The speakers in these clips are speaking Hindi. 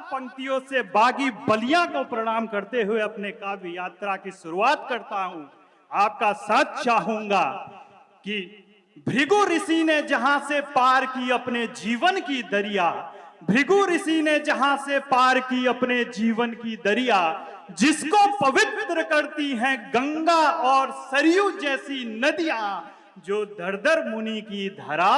पंक्तियों से बागी बलिया को प्रणाम करते हुए अपने काव्य यात्रा की शुरुआत करता हूं। आपका साथ चाहूंगा कि भृगु ऋषि ने जहां से पार की अपने जीवन की दरिया, भृगु ऋषि ने जहां से पार की अपने जीवन की दरिया, जिसको पवित्र करती हैं गंगा और सरयू जैसी नदियां, जो दरदर मुनि की धरा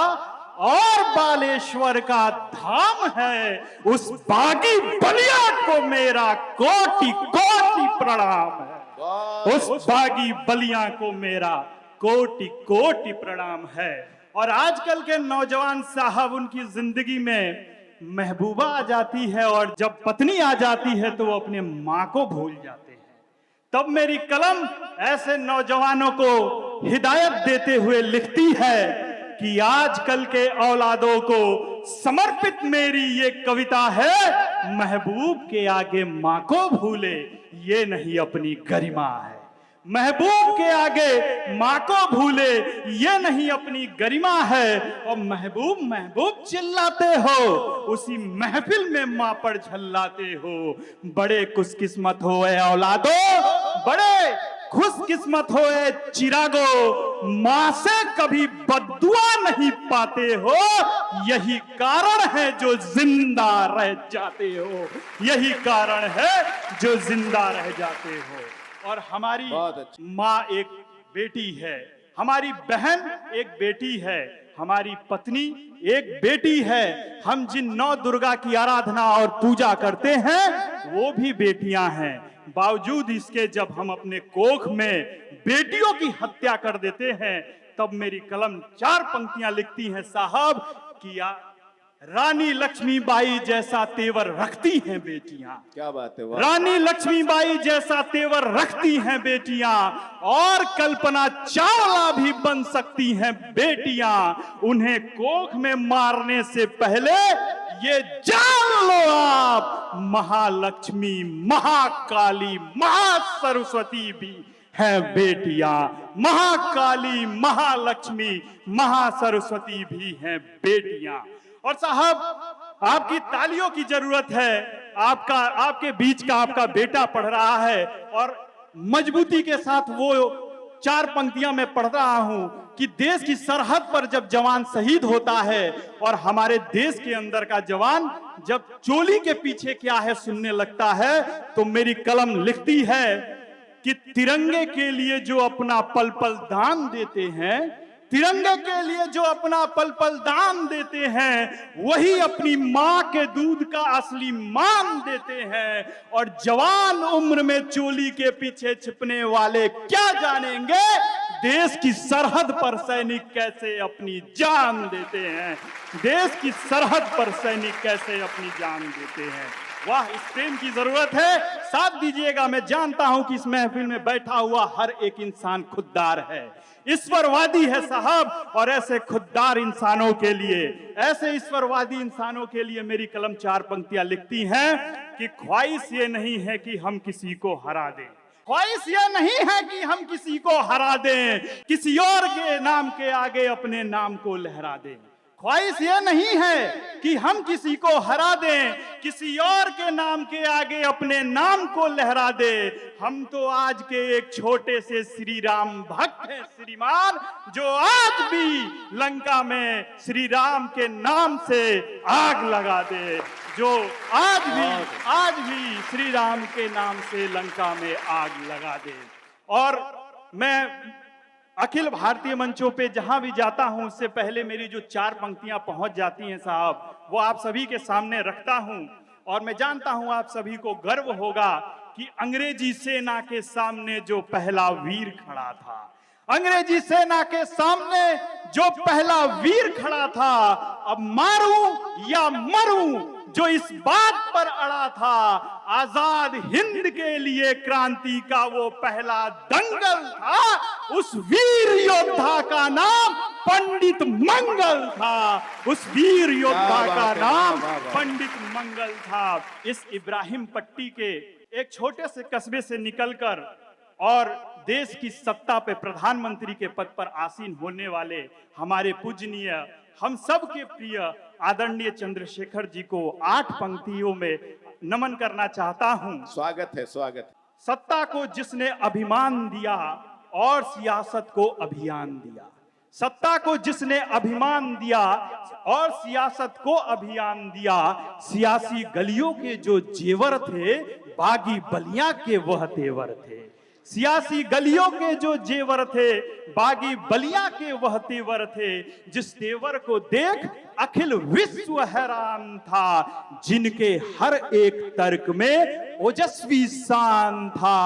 और बालेश्वर का धाम है, उस बागी बलिया को मेरा कोटि कोटि प्रणाम है। उस बागी बलिया को मेरा कोटि कोटि प्रणाम है। और आजकल के नौजवान साहब, उनकी जिंदगी में महबूबा आ जाती है और जब पत्नी आ जाती है तो वो अपने मां को भूल जाते हैं। तब मेरी कलम ऐसे नौजवानों को हिदायत देते हुए लिखती है कि आजकल के औलादों को समर्पित मेरी ये कविता है, महबूब के आगे मां को भूले ये नहीं अपनी गरिमा है। महबूब के आगे मां को भूले ये नहीं अपनी गरिमा है। और महबूब महबूब चिल्लाते हो, उसी महफिल में मां पर झल्लाते हो। बड़े खुशकिस्मत हो ए औलादो, बड़े खुशकिस्मत हो ए चिरागो, मां से कभी बद्दुआ नहीं पाते हो। यही कारण है जो जिंदा रह जाते हो, यही कारण है जो जिंदा रह जाते हो। और हमारी माँ एक बेटी है, हमारी बहन एक बेटी है, हमारी पत्नी एक बेटी है। हम जिन नौ दुर्गा की आराधना और पूजा करते हैं वो भी बेटियां हैं। बावजूद इसके जब हम अपने कोख में बेटियों की हत्या कर देते हैं, तब मेरी कलम 4 पंक्तियां लिखती हैं साहब कि रानी लक्ष्मीबाई जैसा तेवर रखती हैं बेटियां। क्या बात है, रानी लक्ष्मीबाई जैसा तेवर रखती हैं बेटियां, और कल्पना चावला भी बन सकती हैं बेटियां। उन्हें कोख में मारने से पहले ये जान लो आप, महालक्ष्मी, महाकाली, महासरस्वती भी हैं बेटियां। महाकाली, महालक्ष्मी, महासरस्वती भी हैं बेटियां। और साहब, आपकी तालियों की जरूरत है। आपके बीच का आपका बेटा पढ़ रहा है और मजबूती के साथ वो 4 पंक्तियां मैं पढ़ रहा हूं कि देश की सरहद पर जब जवान शहीद होता है और हमारे देश के अंदर का जवान जब चोली के पीछे क्या है सुनने लगता है, तो मेरी कलम लिखती है कि तिरंगे के लिए जो अपना पल पल दान देते हैं, तिरंगे के लिए जो अपना पल पल दान देते हैं, वही अपनी मां के दूध का असली मान देते हैं। और जवान उम्र में चोली के पीछे छिपने वाले क्या जानेंगे, देश की सरहद पर सैनिक कैसे अपनी जान देते हैं, देश की सरहद पर सैनिक कैसे अपनी जान देते हैं। वाह, इस प्रेम की जरूरत है, साथ दीजिएगा। मैं जानता हूं कि इस महफिल में बैठा हुआ हर एक इंसान खुददार है, ईश्वरवादी है साहब। और ऐसे खुददार इंसानों के लिए, ऐसे ईश्वरवादी इंसानों के लिए मेरी कलम 4 पंक्तियां लिखती हैं कि ख्वाहिश ये नहीं है कि हम किसी को हरा दें, ख्वाहिश ये नहीं है कि हम किसी को हरा दें, किसी और के नाम के आगे अपने नाम को लहरा दें। ख्वाहिश ये नहीं है कि हम किसी को हरा दें, किसी और के नाम के आगे अपने नाम को लहरा दें। हम तो आज के एक छोटे से श्री राम भक्त हैं श्रीमान, जो आज भी लंका में श्री राम के नाम से आग लगा दे, जो आज भी श्री राम के नाम से लंका में आग लगा दे। और मैं अखिल भारतीय मंचों पे जहां भी जाता हूं, उससे पहले मेरी जो 4 पंक्तियां पहुंच जाती हैं साहब, वो आप सभी के सामने रखता हूं। और मैं जानता हूं आप सभी को गर्व होगा कि अंग्रेजी सेना के सामने जो पहला वीर खड़ा था, अंग्रेजी सेना के सामने जो पहला वीर खड़ा था, अब मारूं या मरूं, जो इस बात पर अड़ा था, आजाद हिंद के लिए क्रांति का वो पहला दंगल था, उस वीर योद्धा का नाम पंडित मंगल था, उस वीर योद्धा का नाम पंडित मंगल था। इस इब्राहिम पट्टी के एक छोटे से कस्बे से निकलकर और देश की सत्ता पे प्रधानमंत्री के पद पर आसीन होने वाले हमारे पूजनीय, हम सब के प्रिय आदरणीय चंद्रशेखर जी को 8 पंक्तियों में नमन करना चाहता हूं। स्वागत है, स्वागत है। सत्ता को जिसने अभिमान दिया और सियासत को अभियान दिया, सत्ता को जिसने अभिमान दिया और सियासत को अभियान दिया, सियासी गलियों के जो जेवर थे, बागी बलिया के वह तेवर थे। सियासी गलियों के जो जेवर थे, बागी बलिया के वह तेवर थे, जिस तेवर को देख अखिल विश्व हैरान था, जिनके हर एक तर्क में ओजस्वी शान था।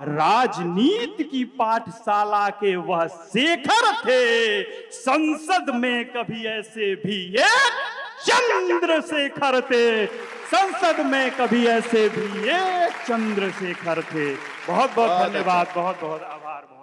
राजनीति की पाठशाला के वह शेखर थे, संसद में कभी ऐसे भी एक चंद्रशेखर थे, संसद में कभी ऐसे भी एक चंद्रशेखर थे। बहुत बहुत धन्यवाद, बहुत बहुत आभार।